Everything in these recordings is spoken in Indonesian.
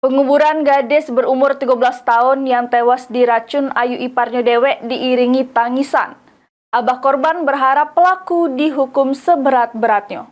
Penguburan gadis berumur 13 tahun yang tewas diracun ayu iparnya dewek diiringi tangisan. Abah korban berharap pelaku dihukum seberat-beratnya.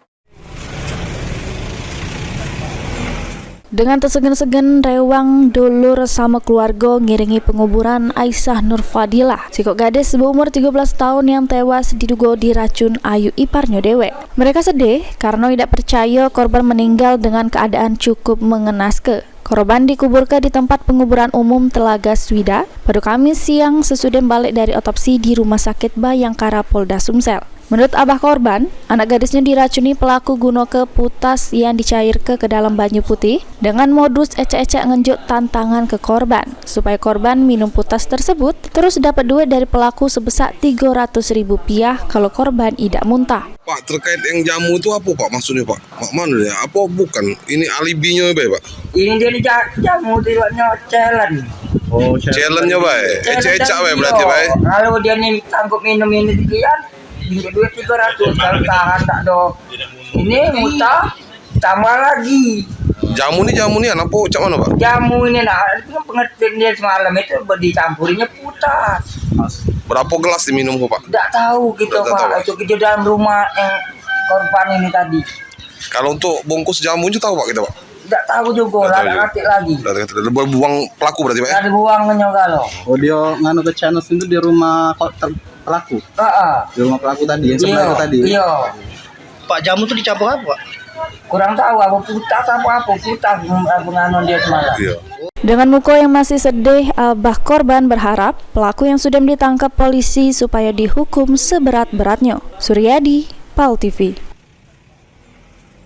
Dengan tersegen-segen rewang dulur sama keluarga ngiringi penguburan Aisyah Nur Fadilah, sikok gadis berumur 13 tahun yang tewas diduga diracun ayu iparnya dewek. Mereka sedih karena tidak percaya korban meninggal dengan keadaan cukup mengenaskan. Korban dikuburkan di tempat penguburan umum Telaga Swida pada Kamis siang sesudah balik dari otopsi di Rumah Sakit Bayangkara Polda Sumsel. Menurut abah korban, anak gadisnya diracuni pelaku guna ke putas yang dicairkan ke dalam banyu putih dengan modus ecek-ecek ngenjuk tantangan ke korban supaya korban minum putas tersebut terus dapat duit dari pelaku sebesar Rp300.000 kalau korban tidak muntah. Pak, terkait yang jamu itu apa Pak maksudnya Pak? Mana ya? Apa bukan? Ini alibinya ya Pak? Ini dia jamu tidaknya challenge. Oh, challenge-nya Pak. Ecek-ecek Pak berarti Pak. Kalau dia nih sanggup minum ini sekian, duit 300 kalau tahan tak do. Ini muta tambah lagi. Jamu nih apa cak mana Pak? Jamu ini itu pengertian dia semalam itu dicampurinya putas. Berapa gelas diminum Pak? Tidak tahu gitu Pak. Itu di dalam rumah yang korban ini tadi. Kalau untuk bungkus jamu itu tahu Pak kita Pak? Tidak tahu juga, ada nanti lagi. Buang pelaku berarti Pak? Ada buangnya kalau. Oh dia nganu ke channel itu di rumah pelaku. Di rumah pelaku tadi yang sebelah itu tadi. Iya. Pak, jamu itu dicampur apa Pak? Kurang tahu apa putas penganon dia semalam. Iya. Dengan muka yang masih sedih, abah korban berharap pelaku yang sudah ditangkap polisi supaya dihukum seberat-beratnya. Suryadi, PAL TV.